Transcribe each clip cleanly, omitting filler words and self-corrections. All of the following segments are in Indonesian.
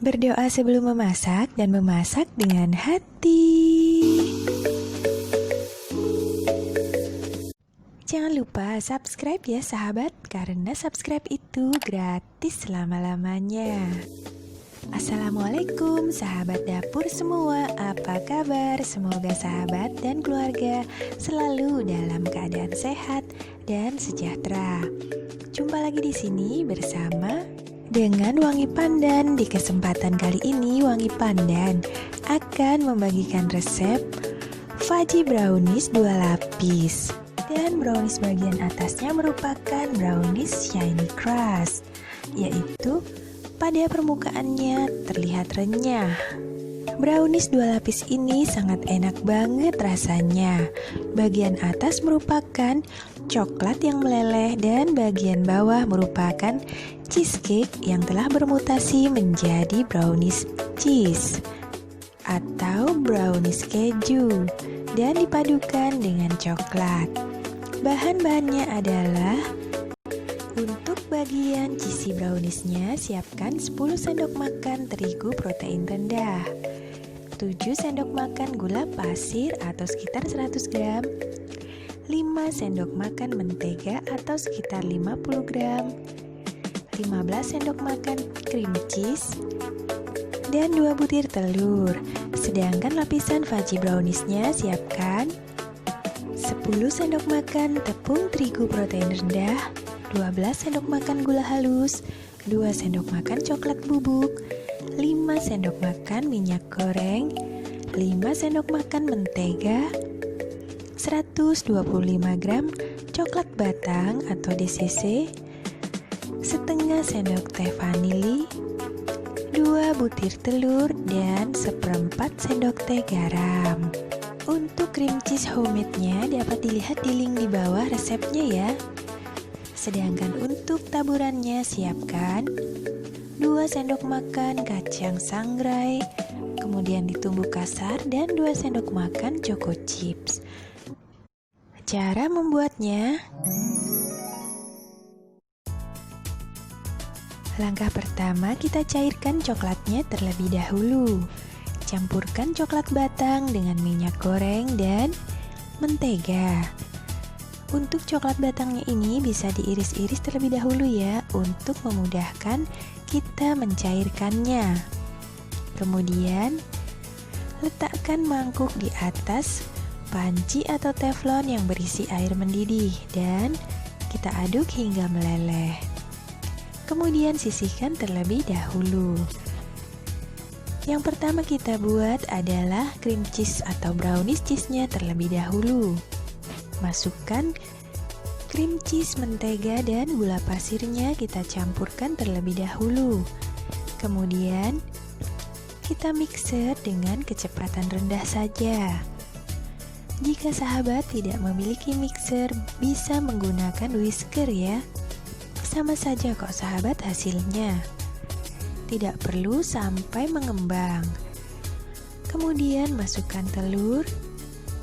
Berdoa sebelum memasak dan memasak dengan hati. Jangan lupa subscribe ya sahabat, karena subscribe itu gratis selama-lamanya. Assalamualaikum sahabat dapur semua, apa kabar? Semoga sahabat dan keluarga selalu dalam keadaan sehat dan sejahtera. Jumpa lagi di sini bersama dengan Wangi Pandan. Di kesempatan kali ini Wangi Pandan akan membagikan resep fudgy brownies 2 lapis. Dan brownies bagian atasnya merupakan brownies shiny crust, yaitu pada permukaannya terlihat renyah. Brownies 2 lapis ini sangat enak banget rasanya. Bagian atas merupakan coklat yang meleleh dan bagian bawah merupakan cheesecake yang telah bermutasi menjadi brownies cheese atau brownies keju dan dipadukan dengan coklat. Bahan-bahannya adalah, untuk bagian cheesy browniesnya siapkan 10 sendok makan terigu protein rendah, 7 sendok makan gula pasir atau sekitar 100 gram, 5 sendok makan mentega atau sekitar 50 gram, 15 sendok makan cream cheese, dan 2 butir telur. Sedangkan lapisan fudgy browniesnya siapkan 10 sendok makan tepung terigu protein rendah, 12 sendok makan gula halus, 2 sendok makan coklat bubuk, 5 sendok makan minyak goreng, 5 sendok makan mentega, 125 gram coklat batang atau DCC, setengah sendok teh vanili, 2 butir telur, dan seperempat sendok teh garam. Untuk cream cheese homemade-nya dapat dilihat di link di bawah resepnya ya. Sedangkan untuk taburannya siapkan 2 sendok makan kacang sangrai, kemudian ditumbuk kasar, dan 2 sendok makan choco chips. Cara membuatnya: langkah pertama, kita cairkan coklatnya terlebih dahulu. Campurkan coklat batang dengan minyak goreng dan mentega. Untuk coklat batangnya ini bisa diiris-iris terlebih dahulu ya, untuk memudahkan kita mencairkannya. Kemudian letakkan mangkuk di atas panci atau teflon yang berisi air mendidih dan kita aduk hingga meleleh. Kemudian sisihkan terlebih dahulu. Yang pertama kita buat adalah cream cheese atau brownies cheese-nya terlebih dahulu. Masukkan cream cheese, mentega, dan gula pasirnya kita campurkan terlebih dahulu. Kemudian kita mixer dengan kecepatan rendah saja. Jika sahabat tidak memiliki mixer, bisa menggunakan whisker ya. Sama saja kok sahabat hasilnya. Tidak perlu sampai mengembang. Kemudian masukkan telur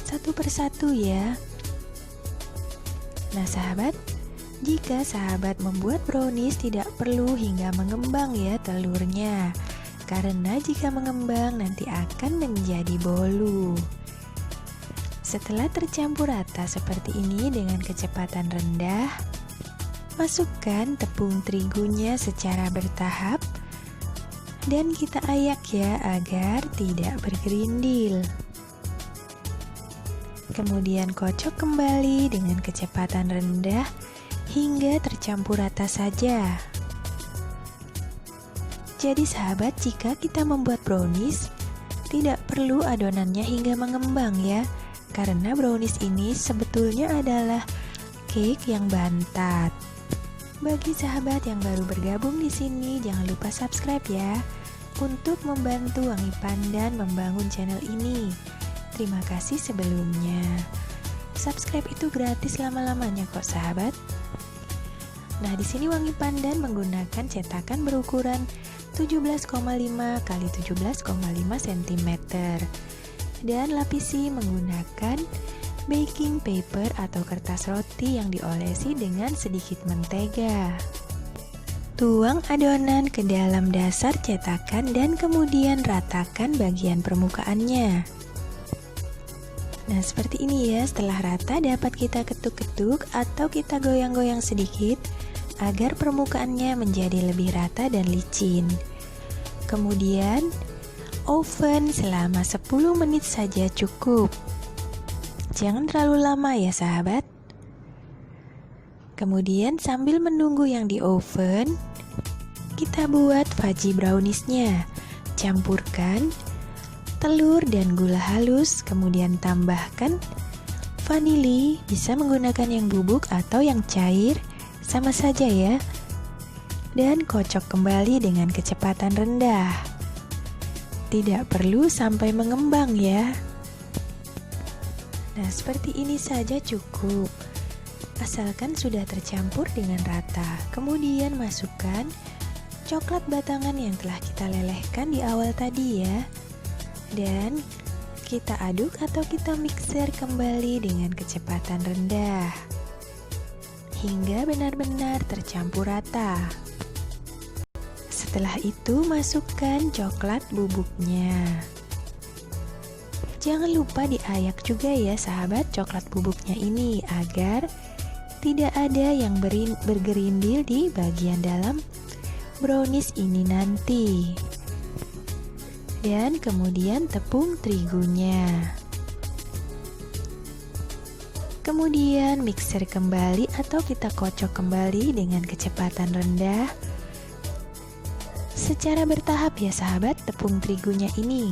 satu persatu ya. Nah sahabat, jika sahabat membuat brownies tidak perlu hingga mengembang ya telurnya, karena jika mengembang nanti akan menjadi bolu. Setelah tercampur rata seperti ini dengan kecepatan rendah, masukkan tepung terigunya secara bertahap dan kita ayak ya agar tidak bergerindil. Kemudian kocok kembali dengan kecepatan rendah hingga tercampur rata saja. Jadi sahabat, jika kita membuat brownies tidak perlu adonannya hingga mengembang ya, karena brownies ini sebetulnya adalah cake yang bantat. Bagi sahabat yang baru bergabung di sini, jangan lupa subscribe ya, untuk membantu Wangi Pandan membangun channel ini. Terima kasih sebelumnya. Subscribe itu gratis lama-lamanya kok sahabat. Nah, di sini Wangi Pandan menggunakan cetakan berukuran 17,5 x 17,5 cm dan lapisi menggunakan baking paper atau kertas roti yang diolesi dengan sedikit mentega. Tuang adonan ke dalam dasar cetakan dan kemudian ratakan bagian permukaannya. Nah, seperti ini ya. Setelah rata dapat kita ketuk-ketuk atau kita goyang-goyang sedikit agar permukaannya menjadi lebih rata dan licin. Kemudian oven selama 10 menit saja cukup. Jangan terlalu lama ya sahabat. Kemudian sambil menunggu yang di oven, kita buat fudgy browniesnya. Campurkan telur dan gula halus, kemudian tambahkan vanili, bisa menggunakan yang bubuk atau yang cair, sama saja ya. Dan kocok kembali dengan kecepatan rendah. Tidak perlu sampai mengembang ya. Nah, seperti ini saja cukup. Asalkan sudah tercampur dengan rata. Kemudian masukkan coklat batangan yang telah kita lelehkan di awal tadi ya. Dan kita aduk atau kita mixer kembali dengan kecepatan rendah hingga benar-benar tercampur rata. Setelah itu masukkan coklat bubuknya. Jangan lupa diayak juga ya sahabat coklat bubuknya ini agar tidak ada yang bergerindil di bagian dalam brownies ini nanti. Dan kemudian tepung terigunya. Kemudian mixer kembali atau kita kocok kembali dengan kecepatan rendah. Secara bertahap ya sahabat tepung terigunya ini.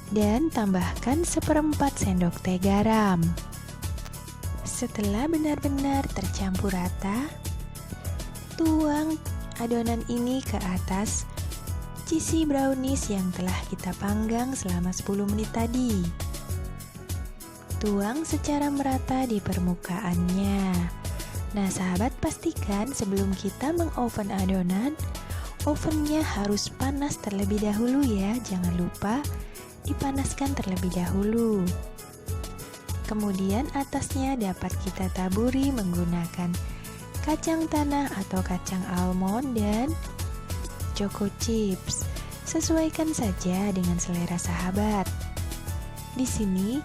Dan tambahkan 1/4 sendok teh garam. Setelah benar-benar tercampur rata, tuang adonan ini ke atas cheesy brownies yang telah kita panggang selama 10 menit tadi. Tuang secara merata di permukaannya. Nah sahabat, pastikan sebelum kita mengoven adonan, ovennya harus panas terlebih dahulu ya. Jangan lupa dipanaskan terlebih dahulu. Kemudian atasnya dapat kita taburi menggunakan kacang tanah atau kacang almond dan choco chips. Sesuaikan saja dengan selera sahabat. Di sini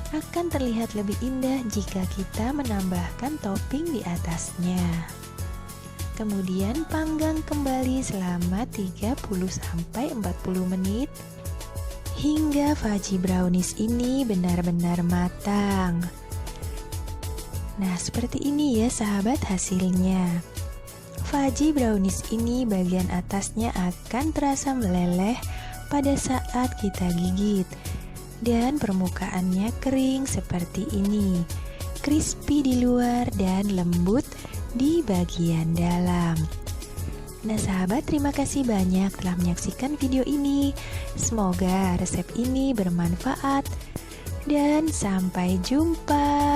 akan terlihat lebih indah jika kita menambahkan topping di atasnya. Kemudian panggang kembali selama 30-40 menit hingga fudgy brownies ini benar-benar matang. Nah, seperti ini ya sahabat hasilnya. Fudgy brownies ini bagian atasnya akan terasa meleleh pada saat kita gigit. Dan permukaannya kering seperti ini. Crispy di luar dan lembut di bagian dalam. Nah sahabat, terima kasih banyak telah menyaksikan video ini. Semoga resep ini bermanfaat dan sampai jumpa.